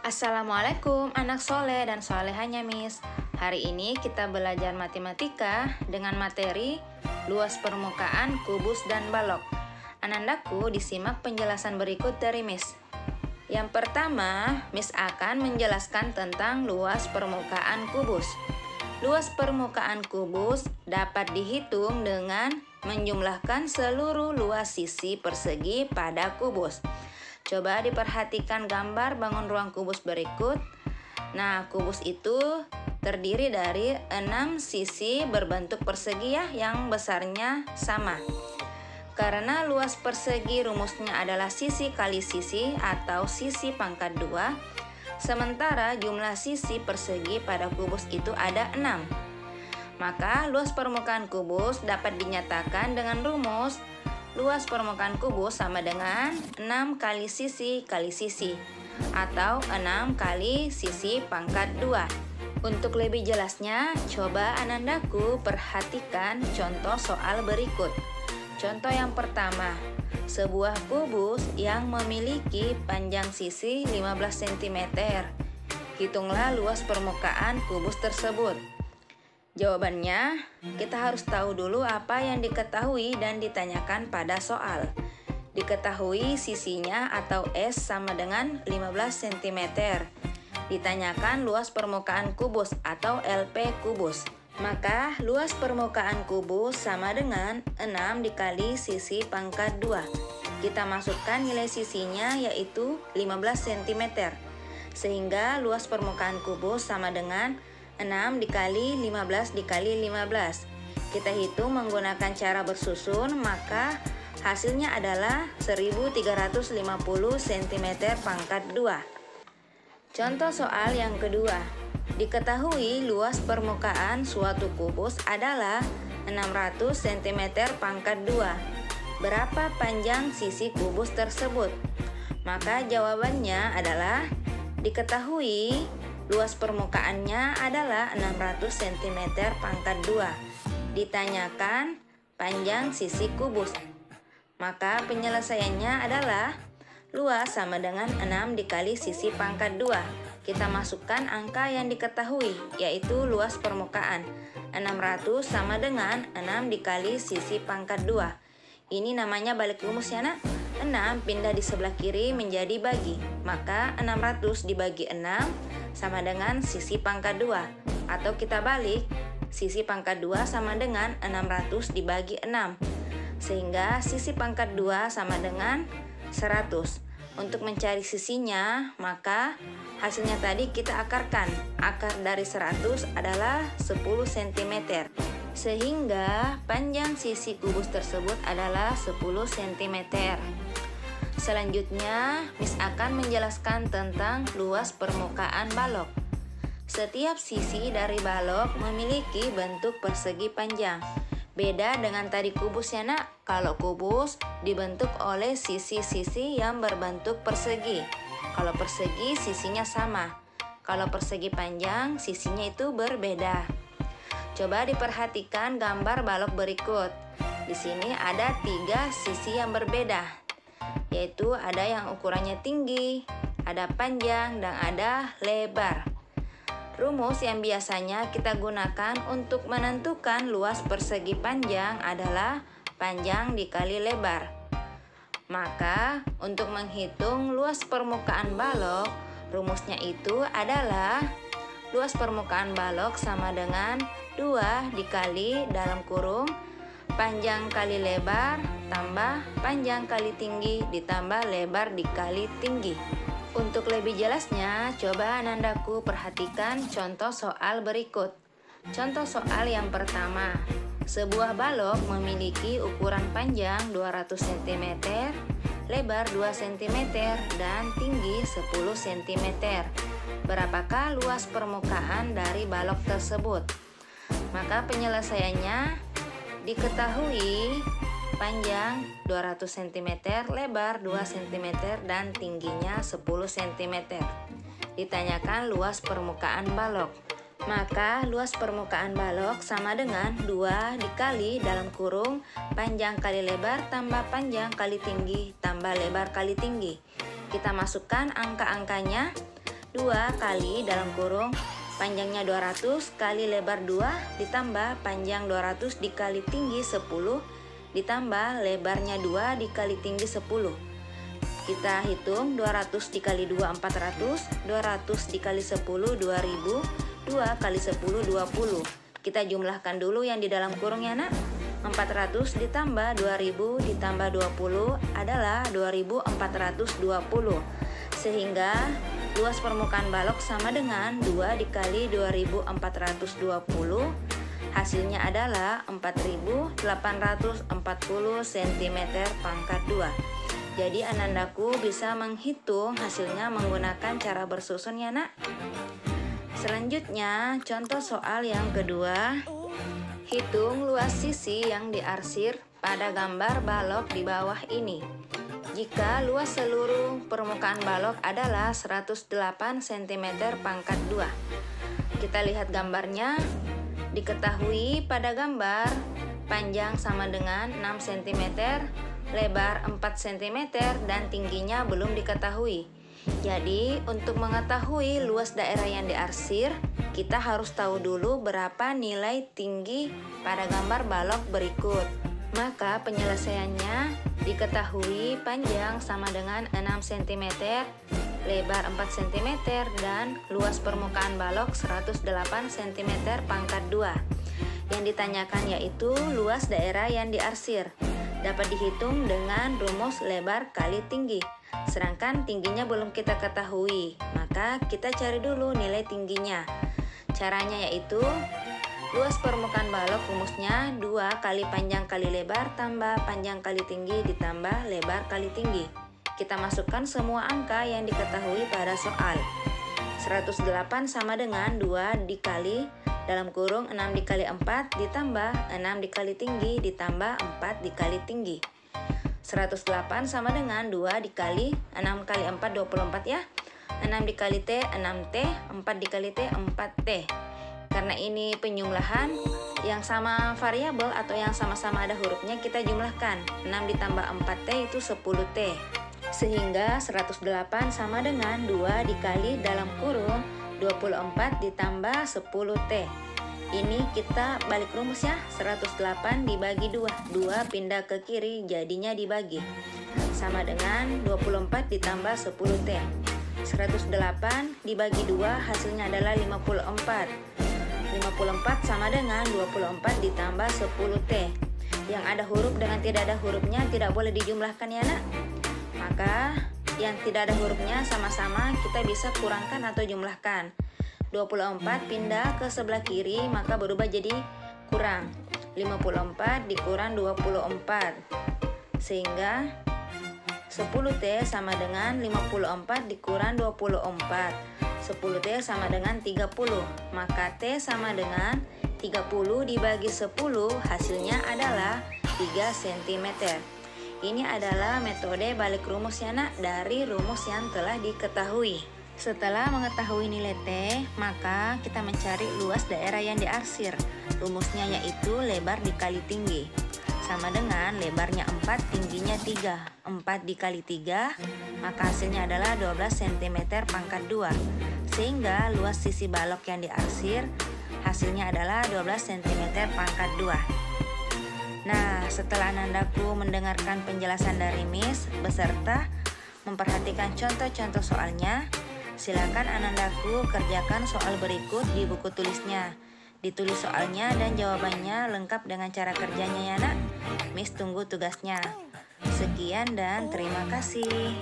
Assalamualaikum anak soleh dan solehanya Miss. Hari ini kita belajar matematika dengan materi luas permukaan, kubus, dan balok. Anandaku, disimak penjelasan berikut dari Miss. Yang pertama, Miss akan menjelaskan tentang luas permukaan kubus. Luas permukaan kubus dapat dihitung dengan menjumlahkan seluruh luas sisi persegi pada kubus. Coba diperhatikan gambar bangun ruang kubus berikut. Nah, kubus itu terdiri dari 6 sisi berbentuk persegi yang besarnya sama. Karena luas persegi rumusnya adalah sisi kali sisi atau sisi pangkat 2, sementara jumlah sisi persegi pada kubus itu ada 6. Maka luas permukaan kubus dapat dinyatakan dengan rumus luas permukaan kubus sama dengan 6 kali sisi atau 6 kali sisi pangkat 2. Untuk lebih jelasnya, coba Anandaku perhatikan contoh soal berikut. Contoh yang pertama, sebuah kubus yang memiliki panjang sisi 15 cm. Hitunglah luas permukaan kubus tersebut. Jawabannya, kita harus tahu dulu apa yang diketahui dan ditanyakan pada soal. Diketahui sisinya atau S sama dengan 15 cm. Ditanyakan luas permukaan kubus atau LP kubus. Maka luas permukaan kubus sama dengan 6 dikali sisi pangkat 2. Kita masukkan nilai sisinya yaitu 15 cm. Sehingga luas permukaan kubus sama dengan 6 dikali 15 dikali 15. Kita hitung menggunakan cara bersusun, maka hasilnya adalah 1350 cm pangkat 2. Contoh soal yang kedua. Diketahui luas permukaan suatu kubus adalah 600 cm pangkat 2. Berapa panjang sisi kubus tersebut? Maka jawabannya adalah diketahui luas permukaannya adalah 600 cm pangkat 2. Ditanyakan panjang sisi kubus. Maka penyelesaiannya adalah luas sama dengan 6 dikali sisi pangkat 2. Kita masukkan angka yang diketahui, yaitu luas permukaan. 600 sama dengan 6 dikali sisi pangkat 2. Ini namanya balik rumus ya nak. 6 pindah di sebelah kiri menjadi bagi. Maka 600 dibagi 6 sama dengan sisi pangkat 2. Atau kita balik, sisi pangkat 2 sama dengan 600 dibagi 6. Sehingga sisi pangkat 2 sama dengan 100. Untuk mencari sisinya, maka hasilnya tadi kita akarkan. Akar dari 100 adalah 10 cm. Sehingga panjang sisi kubus tersebut adalah 10 cm. Selanjutnya, Miss akan menjelaskan tentang luas permukaan balok. Setiap sisi dari balok memiliki bentuk persegi panjang. Beda dengan tadi kubus ya nak. Kalau kubus dibentuk oleh sisi-sisi yang berbentuk persegi. Kalau persegi sisinya sama. Kalau persegi panjang sisinya itu berbeda. Coba diperhatikan gambar balok berikut. Di sini ada 3 sisi yang berbeda. Yaitu ada yang ukurannya tinggi, ada panjang, dan ada lebar. Rumus yang biasanya kita gunakan untuk menentukan luas persegi panjang adalah panjang dikali lebar. Maka untuk menghitung luas permukaan balok, rumusnya itu adalah luas permukaan balok sama dengan 2 dikali dalam kurung panjang kali lebar tambah panjang kali tinggi ditambah lebar dikali tinggi. Untuk lebih jelasnya, coba Anandaku perhatikan contoh soal berikut. Contoh soal yang pertama. Sebuah balok memiliki ukuran panjang 200 cm, lebar 2 cm, dan tinggi 10 cm. Berapakah luas permukaan dari balok tersebut? Maka penyelesaiannya diketahui panjang 200 cm, lebar 2 cm, dan tingginya 10 cm. Ditanyakan luas permukaan balok. Maka luas permukaan balok sama dengan 2 dikali dalam kurung panjang kali lebar tambah panjang kali tinggi tambah lebar kali tinggi. Kita masukkan angka-angkanya. 2 kali dalam kurung panjangnya 200 kali lebar 2 ditambah panjang 200 dikali tinggi 10 ditambah lebarnya 2 dikali tinggi 10. Kita hitung 200 dikali 2 400, 200 dikali 10 2000, 2 kali 10 20. Kita jumlahkan dulu yang di dalam kurung ya nak. 400 ditambah 2000 ditambah 20 adalah 2420. Sehingga luas permukaan balok sama dengan 2 dikali 2420. Hasilnya adalah 4840 cm pangkat 2. Jadi anandaku bisa menghitung hasilnya menggunakan cara bersusun ya nak. Selanjutnya contoh soal yang kedua. Hitung luas sisi yang diarsir pada gambar balok di bawah ini. Jika luas seluruh permukaan balok adalah 108 cm pangkat 2. Kita lihat gambarnya. Diketahui pada gambar panjang sama dengan 6 cm, lebar 4 cm, dan tingginya belum diketahui. Jadi untuk mengetahui luas daerah yang diarsir, kita harus tahu dulu berapa nilai tinggi pada gambar balok berikut. Maka penyelesaiannya diketahui panjang sama dengan 6 cm, lebar 4 cm, dan luas permukaan balok 108 cm pangkat 2. Yang ditanyakan yaitu luas daerah yang diarsir. Dapat dihitung dengan rumus lebar kali tinggi. Sedangkan tingginya belum kita ketahui, maka kita cari dulu nilai tingginya. Caranya yaitu luas permukaan balok rumusnya 2 kali panjang kali lebar tambah panjang kali tinggi ditambah lebar kali tinggi. Kita masukkan semua angka yang diketahui pada soal. 108 sama dengan 2 dikali dalam kurung 6 dikali 4 ditambah 6 dikali tinggi ditambah 4 dikali tinggi. 108 sama dengan 2 dikali 6 kali 4 24 ya. 6 dikali T 6T, 4 dikali T 4T. Karena ini penjumlahan yang sama variabel atau yang sama-sama ada hurufnya, kita jumlahkan. 6 ditambah 4T itu 10T. Sehingga 108 sama dengan 2 dikali dalam kurung 24 ditambah 10T. Ini kita balik rumus ya. 108 dibagi 2. 2 pindah ke kiri jadinya dibagi. Sama dengan 24 ditambah 10T. 108 dibagi 2 hasilnya adalah 54. 54 sama dengan 24 ditambah 10T. Yang ada huruf dengan tidak ada hurufnya tidak boleh dijumlahkan ya nak. Maka yang tidak ada hurufnya sama-sama kita bisa kurangkan atau jumlahkan. 24 pindah ke sebelah kiri maka berubah jadi kurang. 54 dikurang 24. Sehingga 10T sama dengan 54 dikurang 24. 10T sama dengan 30. Maka T sama dengan 30 dibagi 10 hasilnya adalah 3 cm. Ini adalah metode balik rumus ya nak dari rumus yang telah diketahui. Setelah mengetahui nilai T, maka kita mencari luas daerah yang diarsir. Rumusnya yaitu lebar dikali tinggi. Sama dengan lebarnya 4, tingginya 3. 4 dikali 3, maka hasilnya adalah 12 cm pangkat 2. Sehingga luas sisi balok yang diarsir, hasilnya adalah 12 cm pangkat 2. Nah, setelah anandaku mendengarkan penjelasan dari Miss beserta memperhatikan contoh-contoh soalnya, silakan anandaku kerjakan soal berikut di buku tulisnya. Ditulis soalnya dan jawabannya lengkap dengan cara kerjanya ya nak. Miss tunggu tugasnya. Sekian dan terima kasih.